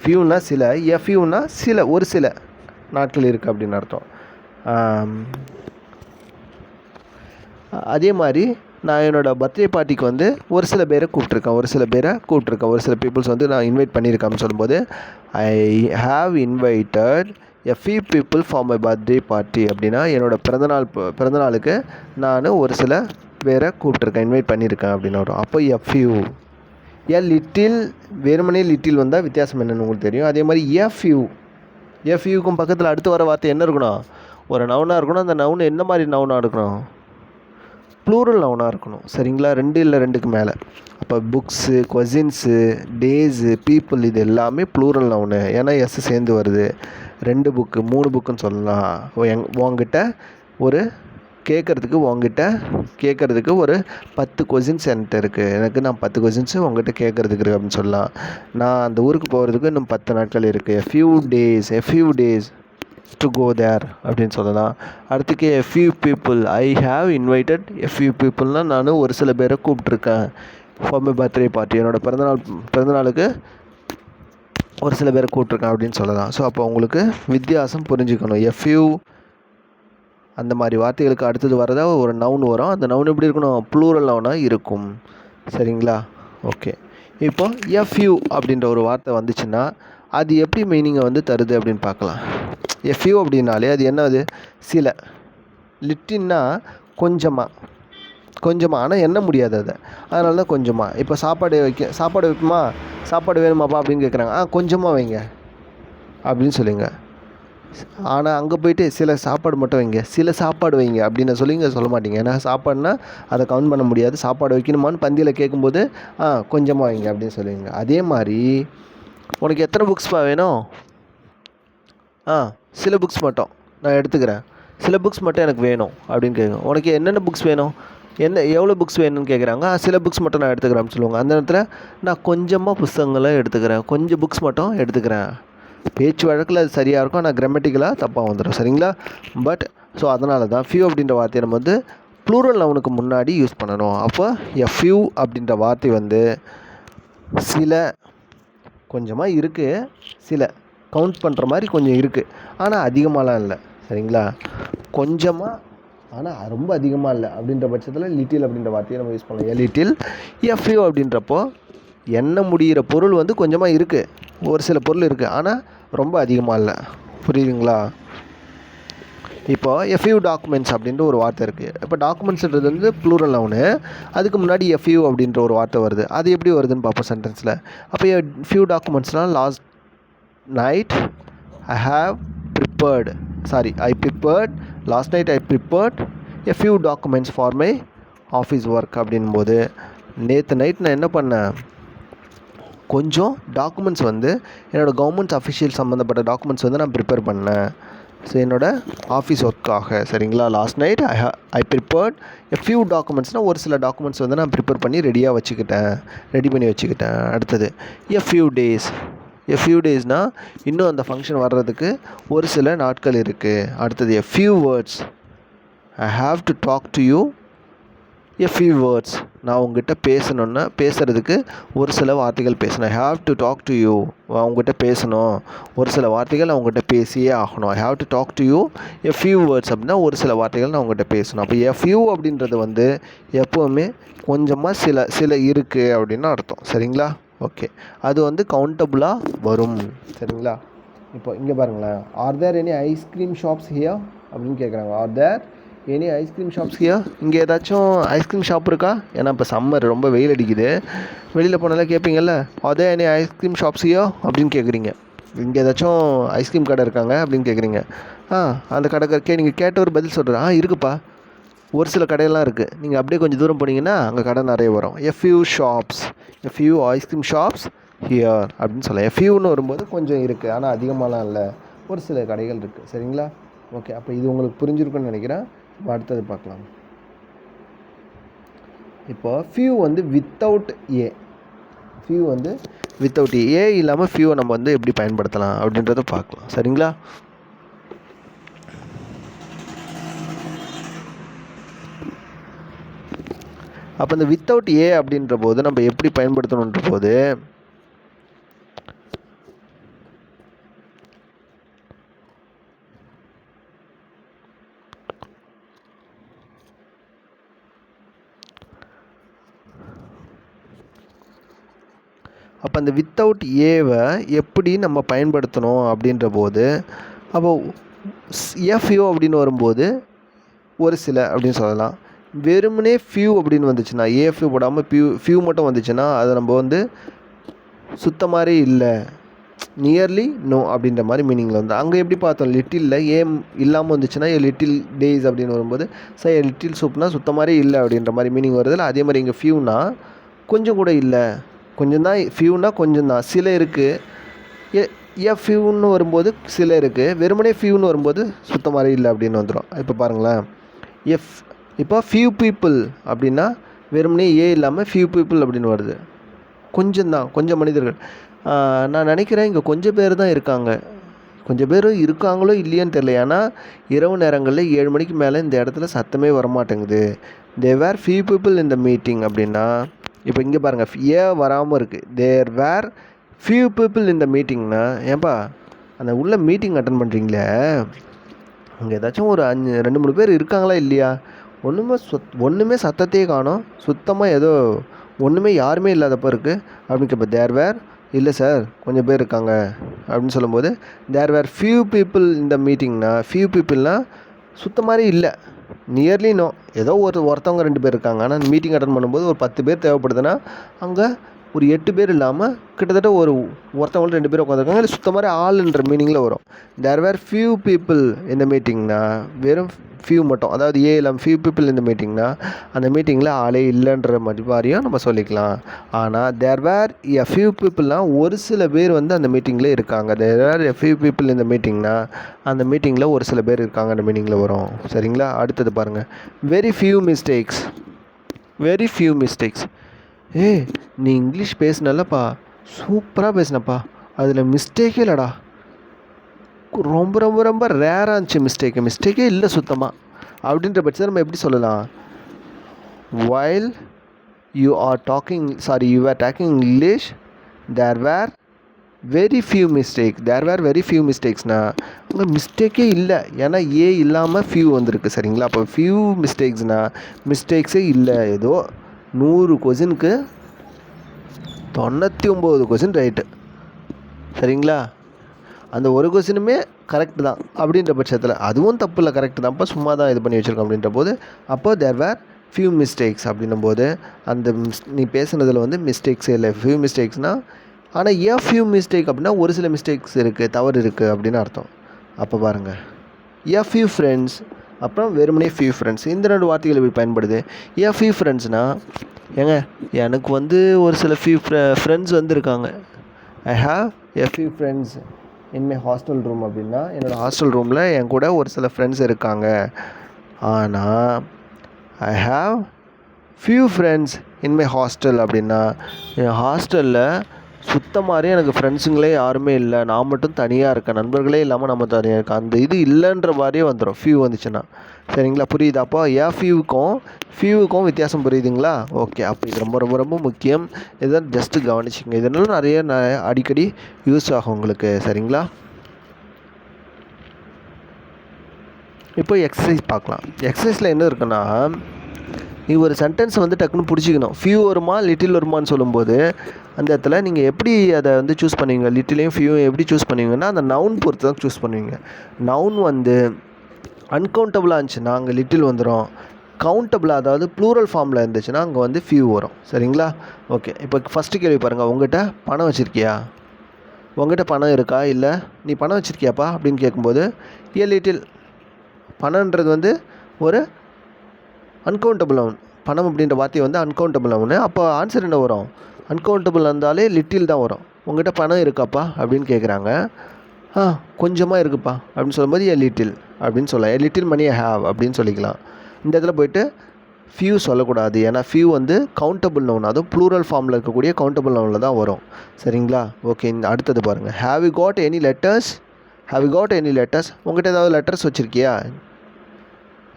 ஃபியூனா சில, ஃபியூனா சில, ஒரு சில நாட்கள் இருக்குது அப்படின்னு அர்த்தம். அதே மாதிரி நான் என்னோடய பர்த்டே பார்ட்டிக்கு வந்து ஒரு சில கூப்பிட்ருக்கேன், ஒரு சில பீப்புள்ஸ் வந்து நான் இன்வைட் பண்ணியிருக்கேன்னு சொல்லும்போது ஐ have invited a few people for my birthday party அப்படின்னா என்னோடய பிறந்தநாளுக்கு நான் ஒரு சில பேரை கூப்பிட்ருக்கேன், இன்வைட் பண்ணியிருக்கேன் அப்படின்னு வரும். அப்போ எ ஃபியூ. லிட்டில் வெறுமனே லிட்டில் வந்தால் வித்தியாசம் என்னென்னு உங்களுக்கு தெரியும். அதே மாதிரி எ ஃபியூக்கும் பக்கத்தில் அடுத்து வர வார்த்தை என்ன இருக்கணும்? ஒரு நவுனாக இருக்கணும். அந்த நவுன் என்ன மாதிரி நவுனாக இருக்கணும்? ப்ளூரல் நவுனாக இருக்கணும், சரிங்களா? 2 இல்லை 2க்கு மேலே. அப்போ புக்ஸு, கொஸின்ஸு, டேஸு, பீப்புள் இது எல்லாமே ப்ளூரல் நவுனு. ஏன்னா எஸ் சேர்ந்து வருது. 2 புக்கு 3 புக்குன்னு சொல்லலாம். உங்ககிட்ட ஒரு கேட்குறதுக்கு ஒரு 10 கொஸின்ஸ் என்கிட்ட இருக்குது. நான் 10 கொஸின்ஸு உங்ககிட்ட கேட்குறதுக்கு இருக்குது அப்படின்னு சொல்லலாம். நான் அந்த ஊருக்கு போகிறதுக்கு இன்னும் 10 நாட்கள் இருக்குது. A few days to go there அப்படின்னு சொல்லலாம். அடுத்துக்கு a few people, I have invited a few பீப்புள்னால் நான் ஒரு சில பேரை கூப்பிட்ருக்கேன் ஃபார் மை பர்த்டே பார்ட்டி, என்னோடய பிறந்தநாளுக்கு ஒரு சில பேரை கூப்பிட்ருக்கேன் அப்படின்னு சொல்லலாம். ஸோ அப்போ உங்களுக்கு வித்தியாசம் புரிஞ்சுக்கணும். எ ஃபியூ அந்த மாதிரி வார்த்தைகளுக்கு அடுத்தது வரதா ஒரு நவுன் வரும். அந்த நவுன் எப்படி இருக்கணும்? ப்ளூரல் நவுனாக இருக்கும், சரிங்களா? ஓகே. இப்போ எ ஃபியூ அப்படின்ற ஒரு வார்த்தை வந்துச்சுன்னா அது எப்படி மீனிங்கை வந்து தருது அப்படின்னு பார்க்கலாம். எ ஃபியூ அப்படின்னாலே அது என்னது? சில. லிட்டின்னா கொஞ்சமாக, ஆனால் எண்ண முடியாது அதை, அதனால தான் கொஞ்சமாக. இப்போ சாப்பாடு வைக்குமா, சாப்பாடு வேணுமாப்பா அப்படின்னு கேட்குறாங்க. கொஞ்சமாக வைங்க அப்படின்னு சொல்லுங்க. ஆனால் அங்கே போய்ட்டு சில சாப்பாடு மட்டும் வைங்க, சில சாப்பாடு வைங்க அப்படின்னு சொல்ல மாட்டீங்க. ஏன்னா சாப்பாடுனா அதை கவுண்ட் பண்ண முடியாது. சாப்பாடு வைக்கணுமான்னு பந்தியில் கேட்கும்போது கொஞ்சமாக வைங்க அப்படின்னு சொல்லுவீங்க. அதே மாதிரி உனக்கு எத்தனை புக்ஸ்ப்பா வேணும்? சில புக்ஸ் மட்டும் நான் எடுத்துக்கிறேன், சில புக்ஸ் மட்டும் எனக்கு வேணும் அப்படின்னு கேட்குறேன். உனக்கு என்னென்ன புக்ஸ் வேணும், எவ்வளோ புக்ஸ் வேணும்னு கேட்குறாங்க. சில புக்ஸ் மட்டும் நான் எடுத்துக்கிறேன்னு சொல்லுவாங்க. அந்த நேரத்தில் நான் கொஞ்சமாக புத்தகங்களை எடுத்துக்கிறேன், கொஞ்சம் புக்ஸ் மட்டும் எடுத்துக்கிறேன். பேச்சு வழக்கில் அது சரியாக இருக்கும், ஆனால் கிராமட்டிக்கலாக தப்பாக வந்துடும், சரிங்களா? பட் ஸோ அதனால தான் ஃபியூ அப்படின்ற வார்த்தையை நம்ம வந்து ப்ளூரல் நவுனுக்கு முன்னாடி யூஸ் பண்ணணும். அப்போ எ ஃபியூ அப்படின்ற வார்த்தை வந்து சில, கொஞ்சமாக இருக்குது, சில கவுண்ட் பண்ணுற மாதிரி கொஞ்சம் இருக்குது, ஆனால் அதிகமாகலாம் இல்லை, சரிங்களா? கொஞ்சமாக ஆனால் ரொம்ப அதிகமாக இல்லை அப்படின்ற பட்சத்தில் லிட்டில் அப்படின்ற வார்த்தையை நம்ம யூஸ் பண்ணலாம். லிட்டில். எ ஃபியூ அப்படின்றப்போ எண்ண முடிகிற பொருள் வந்து கொஞ்சமாக இருக்குது, ஒரு சில பொருள் இருக்குது, ஆனால் ரொம்ப அதிகமாக இல்லை. புரியுதுங்களா? இப்போ எ ஃபியூ டாக்குமெண்ட்ஸ் அப்படின்ற ஒரு வார்த்தை இருக்குது. இப்போ டாக்குமெண்ட்ஸ்ன்றது வந்து ப்ளூரல் நவுனு, அதுக்கு முன்னாடி எ ஃபியூ அப்படின்ற ஒரு வார்த்தை வருது. அது எப்படி வருதுன்னு பார்ப்போம் சென்டென்ஸில். அப்போ எ ஃபியூ டாக்குமெண்ட்ஸ்னால் last night I prepared last night I prepared a few documents for my office work அப்படின்போது நேற்று நைட் நான் என்ன பண்ணேன், கொஞ்சம் டாக்குமெண்ட்ஸ் வந்து என்னோடய கவர்மெண்ட் அஃபிஷியல் சம்மந்தப்பட்ட டாக்குமெண்ட்ஸ் வந்து நான் ப்ரிப்பேர் பண்ணேன். ஸோ என்னோடய ஆஃபீஸ் ஒர்க்காக, சரிங்களா? Last night I prepared a few டாக்குமெண்ட்ஸ்னால் ஒரு சில டாக்குமெண்ட்ஸ் வந்து நான் ப்ரிப்பேர் பண்ணி ரெடி பண்ணி வச்சுக்கிட்டேன். அடுத்தது எ ஃபியூ டேஸ்னால் இன்னும் அந்த ஃபங்க்ஷன் வர்றதுக்கு ஒரு சில நாட்கள் இருக்குது. அடுத்தது a few words, I have to talk to you a few words, நான் உங்ககிட்ட பேசுகிறதுக்கு ஒரு சில வார்த்தைகள் பேசணும். I have to talk to you, உங்ககிட்ட பேசணும், ஒரு சில வார்த்தைகள் நான் உங்ககிட்ட பேசியே ஆகணும். I have to talk to you a few words அப்படின்னா ஒரு சில வார்த்தைகள் நான் உங்ககிட்ட பேசணும். அப்போ எ ஃபியூ அப்படின்றது வந்து எப்போவுமே கொஞ்சமாக சில இருக்குது அப்படின்னு அர்த்தம், சரிங்களா? ஓகே, அது வந்து கவுண்டபுளாக வரும், சரிங்களா? இப்போ இங்கே பாருங்களேன், are there any ice cream shops here அப்படின்னு கேட்குறாங்க. Are there any ice cream shops here, இங்கே ஏதாச்சும் ஐஸ்கிரீம் ஷாப் இருக்கா? ஏன்னா இப்போ சம்மர் ரொம்ப வெயில் அடிக்குது, வெளியில் போனாலும் கேட்பீங்கள்ல, are there any ice cream shops here அப்படின்னு கேட்குறீங்க. இங்கே ஏதாச்சும் ஐஸ்கிரீம் கடை இருக்காங்க அப்படின்னு கேட்குறீங்க. அந்த கடை நீங்கள் கேட்ட ஒரு பதில் சொல்கிறேன், இருக்குப்பா, ஒரு சில கடையெல்லாம் இருக்குது, நீங்கள் அப்படியே கொஞ்சம் தூரம் போனீங்கன்னா அங்கே கடை நிறைய வரும். A few ice cream shops here அப்படின்னு சொல்லலாம். எ ஃபியூன்னு வரும்போது கொஞ்சம் இருக்குது, ஆனால் அதிகமாகலாம் இல்லை, ஒரு சில கடைகள் இருக்குது, சரிங்களா? ஓகே, அப்போ இது உங்களுக்கு புரிஞ்சிருக்குன்னு நினைக்கிறேன். அடுத்தது பார்க்கலாம். இப்போ ஃபியூ வந்து வித்தவுட் ஏ, ஃபியூ வந்து வித்தவுட் ஏ இல்லாமல் ஃபியூவை நம்ம வந்து எப்படி பயன்படுத்தலாம் அப்படின்றத பார்க்கலாம். சரிங்களா? அப்போ இந்த வித்தவுட் ஏ அப்படின்ற போது நம்ம எப்படி பயன்படுத்தணுன்ற போது அப்போ அந்த வித்தவுட் ஏவை எப்படி நம்ம பயன்படுத்தணும் அப்படின்ற போது அப்போ எஃப்யூ அப்படின்னு வரும்போது ஒரு சில அப்படின்னு சொல்லலாம். வெறுமனே ஃபியூ அப்படின்னு வந்துச்சுன்னா, ஏஎஃப்யூ போடாமல் ஃபியூ மட்டும் வந்துச்சுன்னா அதை நம்ம வந்து சுத்த மாதிரி இல்லை, நியர்லி நோ அப்படின்ற மாதிரி மீனிங்கில் வந்து அங்கே எப்படி பார்த்தோம், லிட்டிலில் ஏம் இல்லாமல் வந்துச்சுன்னா லிட்டில் டேஸ் அப்படின்னு வரும்போது சார் லிட்டில் சூப்னா சுத்த மாதிரி இல்லை அப்படின்ற மாதிரி மீனிங் வருதில்ல. அதே மாதிரி இங்கே ஃபியூனா கொஞ்சம் கூட இல்லை, கொஞ்சம் தான். ஃபியூனா கொஞ்சம் தான், சில இருக்குது. ஃபியூன்னு வரும்போது சில இருக்குது. வெறுமனே ஃபியூன்னு வரும்போது சுத்த மாதிரி இல்லை அப்படின்னு வந்துடும். இப்போ பாருங்களேன், இப்போ ஃபியூ பீப்புள் அப்படின்னா வெறுமனே ஏ இல்லாமல் ஃபியூ பீப்புள் அப்படின்னு வருது. கொஞ்சம் தான், கொஞ்சம் மனிதர்கள். நான் நினைக்கிறேன் இங்கே கொஞ்சம் பேர் தான் இருக்காங்க. கொஞ்சம் பேர் இருக்காங்களோ இல்லையோன்னு தெரியல. ஏன்னா இரவு நேரங்களில் 7 மணிக்கு மேலே இந்த இடத்துல சத்தமே வரமாட்டேங்குது. தேர் வேர் ஃபியூ பீப்புள் இந்த மீட்டிங் அப்படின்னா, இப்போ இங்கே பாருங்கள் ஏ வராமல் இருக்குது. தேர் வேர் ஃபியூ பீப்புள் இந்த மீட்டிங்னா, ஏன்பா அந்த உள்ள மீட்டிங் அட்டன் பண்ணுறீங்களே, அங்கே ஏதாச்சும் ஒரு 2-3 பேர் இருக்காங்களா இல்லையா? ஒன்றுமே சத்தத்தையே காணோம், சுத்தமாக ஏதோ ஒன்றுமே யாருமே இல்லாதப்போ இருக்குது அப்படின்னு கேட்போம். தேர் வேர் இல்லை சார் கொஞ்சம் பேர் இருக்காங்க அப்படின்னு சொல்லும்போது தேர் வேர் ஃபியூ பீப்புள் இந்த மீட்டிங்னா, ஃபியூ பீப்புள்னால் சுத்த மாதிரி இல்லை, நியர்லி நோ, ஏதோ ஒருத்தவங்க 2 பேர் இருக்காங்க. ஆனால் மீட்டிங் அட்டன் பண்ணும்போது ஒரு 10 பேர் தேவைப்படுதுன்னா அங்கே ஒரு 8 பேர் இல்லாமல் கிட்டத்தட்ட ஒருத்தவங்க 2 பேர் உட்காந்துருக்காங்க. இல்லை சுத்த மாதிரி ஆளுன்ற மீனிங்கில் வரும். தேர் வேர் ஃபியூ பீப்புள் இந்த மீட்டிங்னா வெறும் ஃபியூ மட்டும், அதாவது ஏ இல்லாமல் ஃபியூ பீப்புள் இந்த மீட்டிங்னா அந்த மீட்டிங்கில் ஆளே இல்லைன்ற மாதிரியும் நம்ம சொல்லிக்கலாம். ஆனால் தேர் வேர் எ ஃபியூ பீப்புள்னால் ஒரு சில பேர் வந்து அந்த மீட்டிங்கில் இருக்காங்க. தேர் வேர் எ ஃபியூ பீப்புள் இந்த மீட்டிங்னா அந்த மீட்டிங்கில் ஒரு சில பேர் இருக்காங்க அந்த மீட்டிங்கில் வரும். சரிங்களா? அடுத்தது பாருங்கள், very few mistakes. Very few mistakes. நீ இங்கிலீஷ் பேசினல்லப்பா, சூப்பராக பேசினப்பா, அதில் மிஸ்டேக்கே இல்லைடா, ரொம்ப ரொம்ப ரொம்ப ரேராக இருந்துச்சு மிஸ்டேக்கே இல்லை சுத்தமாக அப்படின்ற பட்சத்தில் நம்ம எப்படி சொல்லலாம்? While you are talking English there were very few மிஸ்டேக்ஸ்னா அங்கே மிஸ்டேக்கே இல்லை. ஏன்னா ஏ இல்லாமல் ஃபியூ வந்திருக்கு. சரிங்களா? அப்போ ஃபியூ மிஸ்டேக்ஸ்னால் மிஸ்டேக்ஸே இல்லை. ஏதோ 100 கொஷினுக்கு 99 கொஷின் ரைட்டு. சரிங்களா? அந்த ஒரு கொஷினுமே கரெக்டு தான் அப்படின்ற பட்சத்தில் அதுவும் தப்பு இல்லை, கரெக்டு தான், அப்போ சும்மா தான் இது பண்ணி வச்சுருக்கோம் அப்படின்ற போது அப்போ தேர் வேர் ஃபியூ மிஸ்டேக்ஸ் அப்படின்னும் போது அந்த நீ பேசுனதில் வந்து மிஸ்டேக்ஸே இல்லை, ஃபியூ மிஸ்டேக்ஸ்னால். ஆனால் ஏன் ஃபியூ மிஸ்டேக் அப்படின்னா ஒரு சில மிஸ்டேக்ஸ் இருக்குது, தவறு இருக்குது அப்படின்னு அர்த்தம். அப்போ பாருங்கள், ஏ ஃபியூ ஃப்ரெண்ட்ஸ், அப்புறம் வெறுமனே ஃபியூ ஃப்ரெண்ட்ஸ், இந்த 2 வார்த்தைகள் எப்படி பயன்படுது? ஏ ஃபியூ ஃப்ரெண்ட்ஸ்னால் எனக்கு வந்து ஒரு சில ஃபியூ ஃப்ரெண்ட்ஸ் வந்து இருக்காங்க. I have a few friends in my hostel room அப்படின்னா என்னோடய ஹாஸ்டல் ரூமில் என் கூட ஒரு சில ஃப்ரெண்ட்ஸ் இருக்காங்க. ஆனால் I have few friends in my hostel அப்படின்னா என் ஹாஸ்டலில் சுத்தமாகவே எனக்கு ஃப்ரெண்ட்ஸுங்களே யாருமே இல்லை, நான் மட்டும் தனியாக இருக்கேன், நண்பர்களே இல்லாமல் நம்ம தனியாக இருக்கேன். அந்த இது இல்லைன்ற மாதிரியே வந்துடும் ஃபியூ வந்துச்சுன்னா. சரிங்களா? புரியுது? அப்போ ஃபியூவுக்கும் வித்தியாசம் புரியுதுங்களா? ஓகே. அப்போ இது ரொம்ப ரொம்ப ரொம்ப முக்கியம். இதை ஜஸ்ட்டு கவனிச்சிங்க. இதனால நிறைய அடிக்கடி யூஸ் ஆகும் உங்களுக்கு. சரிங்களா? இப்போ எக்ஸசைஸ் பார்க்கலாம். எக்ஸசைஸில் என்ன இருக்குன்னா, நீ ஒரு சென்டென்ஸை வந்து டக்குன்னு பிடிச்சிக்கணும். ஃபியூ வருமா லிட்டில் வருமானு சொல்லும்போது அந்த இடத்துல நீங்கள் எப்படி அதை வந்து சூஸ் பண்ணுவீங்க? லிட்டிலையும் ஃபியூவும் எப்படி சூஸ் பண்ணுவீங்கன்னா அந்த நவுன் பொறுத்து தான் சூஸ் பண்ணுவீங்க. நவுன் வந்து அன்கவுண்டபுளாக இருந்துச்சுன்னா அங்கே லிட்டில் வந்துடும். கவுண்டபுளாக, அதாவது ப்ளூரல் ஃபார்மில் இருந்துச்சுன்னா அங்கே வந்து ஃபியூ வரும். சரிங்களா? ஓகே. இப்போ ஃபஸ்ட்டு கேள்வி பாருங்கள், உங்கள்கிட்ட பணம் வச்சுருக்கியா? உங்கள்கிட்ட பணம் இருக்கா? இல்லை நீ பணம் வச்சுருக்கியாப்பா அப்படின்னு கேட்கும்போது ஏ லிட்டில். பணன்றது வந்து ஒரு அன்கவுண்டபுள் நவுன். பணம் அப்படின்ற வார்த்தை வந்து அன்கவுண்டபுள் நவுன். அப்போ ஆன்சர் என்ன வரும்? அன்கவுண்டபுள் இருந்தாலே லிட்டில் தான் வரும். உங்கள்கிட்ட பணம் இருக்காப்பா அப்படின்னு கேட்குறாங்க. கொஞ்சமாக இருக்குப்பா அப்படின்னு சொல்லும்போது ஏ லிட்டில் அப்படின்னு சொல்லலாம். ஏ லிட்டில் மணி ஐ ஹேவ் அப்படின்னு சொல்லிக்கலாம். இந்த இடத்துல போய்ட்டு ஃபியூ சொல்லக்கூடாது. ஏன்னா ஃபியூ வந்து கவுண்டபிள் நவுன், அதுவும் ப்ளூரல் ஃபார்மில் இருக்கக்கூடிய கவுண்டபிள் நவுனில் தான் வரும். சரிங்களா? ஓகே, இந்த அடுத்தது பாருங்கள். Have you got any letters? Have you got any letters? உங்கள்கிட்ட ஏதாவது லெட்டர்ஸ் வச்சுருக்கியா?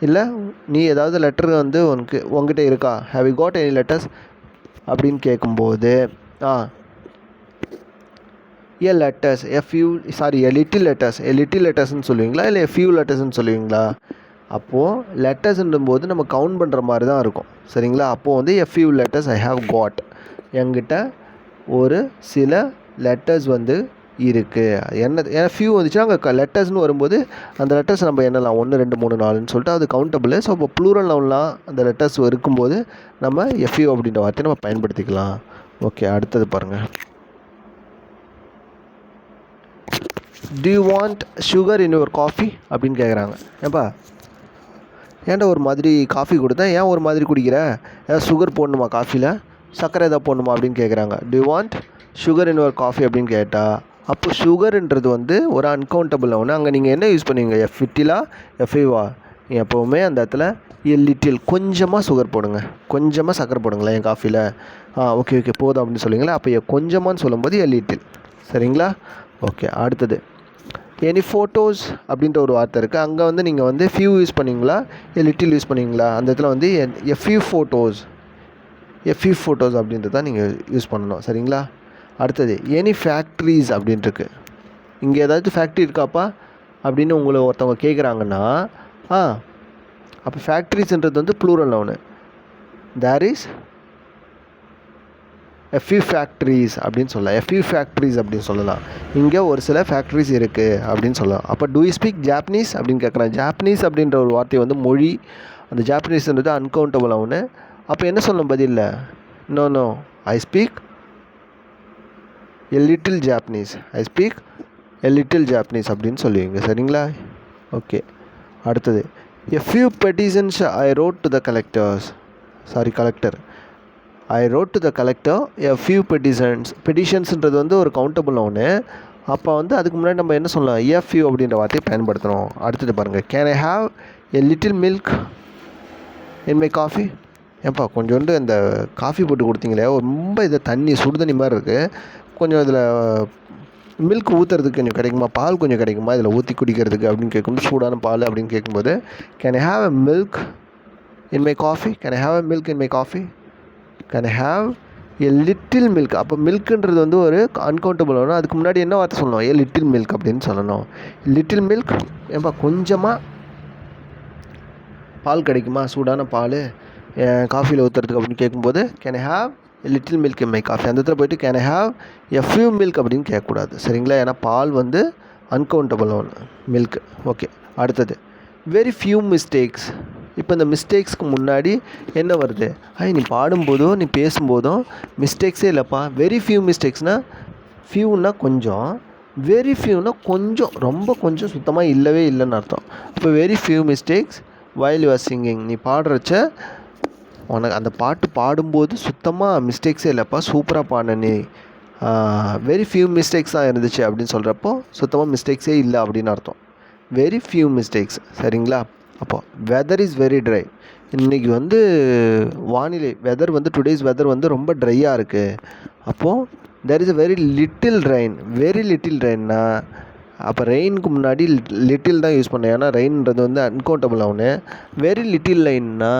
இல்லை நீ ஏதாவது லெட்டர் வந்து உங்ககிட்ட இருக்கா? Have you got any letters அப்படின்னு கேட்கும்போது எ லெட்டர்ஸ் எ லிட்டில் லெட்டர்ஸ்ன்னு சொல்லுவீங்களா, இல்லை ஃபியூ லெட்டர்ஸ்ன்னு சொல்லுவீங்களா? அப்போது லெட்டர்ஸ்ன்றும் போது நம்ம கவுண்ட் பண்ணுற மாதிரி தான் இருக்கும். சரிங்களா? அப்போது வந்து a few letters I have got, என்கிட்ட ஒரு சில லெட்டர்ஸ் வந்து இருக்குது. ஏன்னா ஃபியூ வந்துச்சுன்னா அங்கே லெட்டர்ஸ்னு வரும்போது அந்த லெட்டர்ஸ் நம்ம என்னலாம் 1 2 3 4ன்னு சொல்லிட்டு அது கவுண்டபிள். ஸோ இப்போ ப்ளூரல் நவுன்லாம் அந்த லெட்டர்ஸ் இருக்கும்போது நம்ம எஃப்யூ அப்படின்ற வார்த்தையை நம்ம பயன்படுத்திக்கலாம். ஓகே, அடுத்தது பாருங்கள். Do you want sugar in your coffee அப்படின்னு கேட்குறாங்க. ஏன்டா ஒரு மாதிரி காஃபி கொடுத்தேன், ஏன் ஒரு மாதிரி குடிக்கிற? ஏதாவது சுகர் போடணுமா காஃபியில், சர்க்கரை எதாவது போடணுமா அப்படின்னு கேட்குறாங்க. Do you want sugar in your coffee அப்படின்னு கேட்டால் அப்போ சுகர்ன்றது வந்து ஒரு அன்கவுண்டபிள் ஒன்று. அங்கே நீங்கள் என்ன யூஸ் பண்ணுவீங்க? எஃப்இட்டிலா எஃப்ஐவா? எப்போவுமே அந்த இடத்துல லிட்டில், கொஞ்சமாக சுகர் போடுங்க, கொஞ்சமாக சர்க்கரை போடுங்களேன் என் காஃபியில். ஓகே போதும் அப்படின்னு சொல்லுவீங்களா? அப்போ கொஞ்சமான்னு சொல்லும்போது லிட்டில். சரிங்களா? ஓகே, அடுத்தது எனி ஃபோட்டோஸ் அப்படின்ற ஒரு வார்த்தை இருக்குது. அங்கே வந்து நீங்கள் வந்து ஃபியூ யூஸ் பண்ணிங்களா, லிட்டில் யூஸ் பண்ணிங்களா? அந்த இடத்துல வந்து ஃபியூ ஃபோட்டோஸ் அப்படின்றது தான் நீங்கள் யூஸ் பண்ணணும். சரிங்களா? அடுத்தது எனி ஃபேக்ட்ரிஸ் அப்படின்ட்டுருக்கு. இங்கே ஏதாச்சும் ஃபேக்ட்ரி இருக்காப்பா அப்படின்னு உங்களை ஒருத்தவங்க கேட்குறாங்கன்னா அப்போ ஃபேக்ட்ரிஸ்ன்றது வந்து ப்ளூரல் நவுனு. தேர் இஸ் ஃபியூ ஃபேக்ட்ரிஸ் அப்படின்னு சொல்லலாம். ஃபியூ ஃபேக்ட்ரிஸ் அப்படின்னு சொல்லலாம். இங்கே ஒரு சில ஃபேக்ட்ரிஸ் இருக்குது அப்படின்னு சொல்லலாம். அப்போ டூ யூ ஸ்பீக் ஜாப்பனீஸ் அப்படின்னு கேட்குறாங்க. ஜாப்பனீஸ் அப்படின்ற ஒரு வார்த்தை வந்து மொழி, அந்த ஜாப்பனீஸ்ன்றது அன்கவுண்டபிள் ஆகுன்னு. அப்போ என்ன சொல்லணும் பதில்? No I speak a little Japanese, அப்படின்னு சொல்லுவீங்க. சரிங்களா? ஓகே, அடுத்தது a few petitions I wrote to the collector. I wrote to the collector a few பெட்டிஷன்ஸ்ன்றது வந்து ஒரு கவுண்டபிள் ஒன்று. அப்போ வந்து அதுக்கு முன்னாடி நம்ம என்ன சொல்லலாம்? எ ஃபியூ அப்படின்ற வார்த்தையை பயன்படுத்தணும். அடுத்தது பாருங்கள். Can I have a little milk in my coffee? ஏன்ப்பா கொஞ்சோண்டு இந்த காஃபி போட்டு கொடுத்தீங்களே, ரொம்ப இதை தண்ணி சுடு தண்ணி மாதிரி இருக்குது, கொஞ்சம் இதில் மில்க் ஊற்றுறதுக்கு கொஞ்சம் கிடைக்குமா, பால் கொஞ்சம் கிடைக்குமா இதில் ஊற்றி குடிக்கிறதுக்கு அப்படின்னு கேட்கும்போது, சூடான பால் அப்படின்னு கேட்கும்போது can I have a milk in my coffee? Can I have a milk in my coffee? Can I have a little milk? அப்போ மில்க்குன்றது வந்து ஒரு அன்கவுண்டபிள் வரும். அதுக்கு முன்னாடி என்ன வார்த்தை சொல்லணும்? எ லிட்டில் மில்க் அப்படின்னு சொல்லணும். லிட்டில் மில்க், ஏன்பா கொஞ்சமாக பால் கிடைக்குமா, சூடான பால் காஃபியில் ஊற்றுறதுக்கு அப்படின்னு கேட்கும்போது can I have a little milk in my coffee. அந்த இடத்துல போய்ட்டு can I have a few milk அப்படின்னு கேட்கக்கூடாது. சரிங்களா? ஏன்னா பால் வந்து அன்கவுண்டபிள் ஒன்று, மில்க். ஓகே, அடுத்தது வெரி ஃபியூ மிஸ்டேக்ஸ். இப்போ இந்த மிஸ்டேக்ஸ்க்கு முன்னாடி என்ன வருது? நீ பாடும்போதும் நீ பேசும்போதும் மிஸ்டேக்ஸே இல்லைப்பா. வெரி ஃபியூ மிஸ்டேக்ஸ்னால் ஃபியூன்னா கொஞ்சம், வெரி ஃபியூனா கொஞ்சம், ரொம்ப கொஞ்சம், சுத்தமாக இல்லவே இல்லைன்னு அர்த்தம். இப்போ very few mistakes while you R singing. நீ பாடுறச்ச உனக்கு அந்த பாட்டு பாடும்போது சுத்தமாக மிஸ்டேக்ஸே இல்லைப்பா, சூப்பராக பாடின நீ, வெரி ஃபியூ மிஸ்டேக்ஸ் தான் இருந்துச்சு அப்படின்னு சொல்கிறப்போ சுத்தமாக மிஸ்டேக்ஸே இல்லை அப்படின்னு அர்த்தம். Very few mistakes. சரிங்களா? அப்போது வெதர் இஸ் வெரி ட்ரை. இன்றைக்கி வந்து வானிலை வெதர் வந்து டுடேஸ் வெதர் வந்து ரொம்ப ட்ரையாக இருக்குது. அப்போது there is a very little rain. Very little ரெயின்னா அப்போ ரெயினுக்கு முன்னாடி லிட்டில் தான் யூஸ் பண்ணேன். ஏன்னா ரெயின்ன்றது வந்து அன்கவுண்டபிள் ஆகுன்னு. வெரி லிட்டில் ரெயின்னா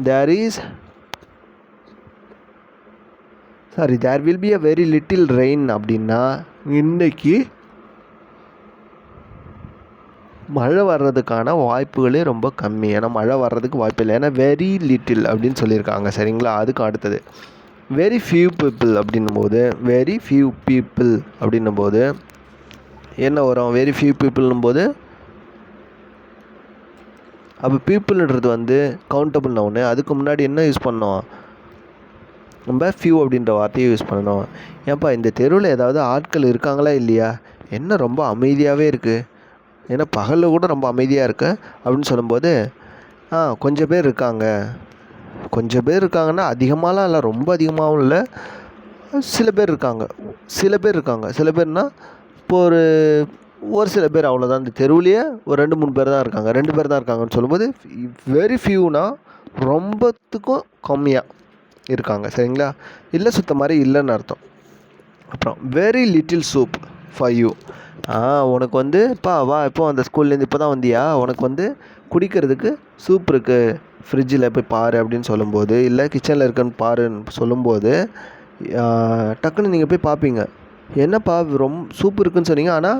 there will be a very little rain அப்படின்னா இன்றைக்கி மழை வர்றதுக்கான வாய்ப்புகளே ரொம்ப கம்மி. ஏன்னா மழை வர்றதுக்கு வாய்ப்பு இல்லை, ஏன்னா வெரி லிட்டில் அப்படின்னு சொல்லியிருக்காங்க. சரிங்களா? அதுக்கு அடுத்தது வெரி ஃபியூ பீப்புள் அப்படின்னும் போது என்ன வரும்? வெரி ஃபியூ பீப்புள்னும் போது அப்போ பீப்புள்ன்றது வந்து கவுண்டபிள் நவுன்னு. அதுக்கு முன்னாடி என்ன யூஸ் பண்ணோம்? நம்ம ஃபியூ அப்படின்ற வார்த்தையை யூஸ் பண்ணணும். ஏன்ப்பா இந்த தெருவில் ஏதாவது ஆட்கள் இருக்காங்களா இல்லையா? என்ன ரொம்ப அமைதியாகவே இருக்குது, ஏன்னா பகலில் கூட ரொம்ப அமைதியாக இருக்கு அப்படின்னு சொல்லும்போது கொஞ்சம் பேர் இருக்காங்கன்னா அதிகமாகலாம் இல்லை, ரொம்ப அதிகமாகவும் இல்லை, சில பேர்னால் இப்போ ஒரு ஒரு சில பேர் அவ்வளோதான். இந்த தெருவுலேயே ஒரு 2-3 பேர் தான் இருக்காங்க. 2 பேர் தான் இருக்காங்கன்னு சொல்லும்போது வெரி ஃபியூனா ரொம்பத்துக்கும் கம்மியாக இருக்காங்க. சரிங்களா? இல்லை சுத்த மாதிரி இல்லைன்னு அர்த்தம். அப்புறம் very little soup for you. உனக்கு வந்து வா இப்போ அந்த ஸ்கூல்லேருந்து இப்போ தான் வந்தியா, உனக்கு வந்து குடிக்கிறதுக்கு சூப் இருக்குது ஃப்ரிட்ஜில் போய் பாரு அப்படின்னு சொல்லும்போது, இல்லை கிச்சனில் இருக்குன்னு பாருன்னு சொல்லும்போது டக்குன்னு நீங்கள் போய் பார்ப்பீங்க. என்னப்பா சூப் இருக்குதுன்னு சொன்னீங்க, ஆனால்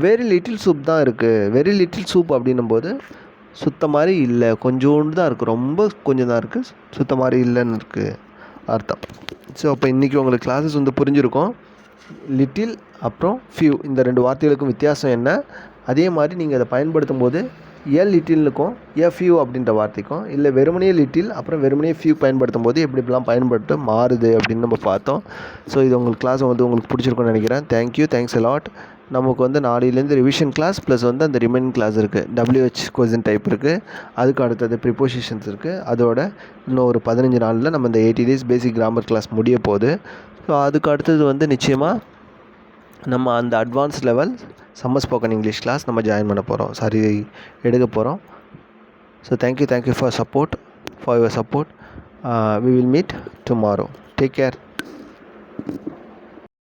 வெரி லிட்டில் சூப் தான் இருக்குது. வெரி லிட்டில் சூப் அப்படின்னும்போது சுத்த மாதிரி இல்லை, கொஞ்சோண்டு தான் இருக்குது, ரொம்ப கொஞ்சம் தான் இருக்குது, சுத்த மாதிரி இல்லைன்னு இருக்குது அர்த்தம். ஸோ அப்போ இன்றைக்கி உங்களுக்கு கிளாஸஸ் வந்து புரிஞ்சிருக்கும். லிட்டில் அப்புறம் ஃபியூ இந்த 2 வார்த்தைகளுக்கும் வித்தியாசம் என்ன, அதே மாதிரி நீங்கள் அதை பயன்படுத்தும் போது லிட்டிலுக்கும் ஃபியூ அப்படின்ற வார்த்தைக்கும், இல்லை வெறுமனே லிட்டில் அப்புறம் வெறுமனே ஃபியூ பயன்படுத்தும் போது எப்படிலாம் பயன்படுத்த மாறுது அப்படின்னு நம்ம பார்த்தோம். ஸோ இது உங்களுக்கு கிளாஸ் வந்து உங்களுக்கு பிடிச்சிருக்குன்னு நினைக்கிறேன். Thanks a lot. நமக்கு வந்து நாளையிலேருந்து ரிவிஷன் கிளாஸ் ப்ளஸ் வந்து அந்த ரிமைனிங் கிளாஸ் இருக்குது. WH கொஸ்டின் டைப் இருக்குது, அதுக்கு அடுத்தது ப்ரிப்போசிஷன்ஸ் இருக்குது. அதோட இன்னும் ஒரு 15 நாளில் நம்ம இந்த 80 days பேசிக் கிராமர் கிளாஸ் முடிய போகுது. ஸோ அதுக்கு அடுத்தது வந்து நிச்சயமாக நம்ம அந்த advance level summer spoken English class நம்ம ஜாயின் பண்ண போகிறோம், எடுக்க போகிறோம். So thank you for your support. We will meet tomorrow. Take care.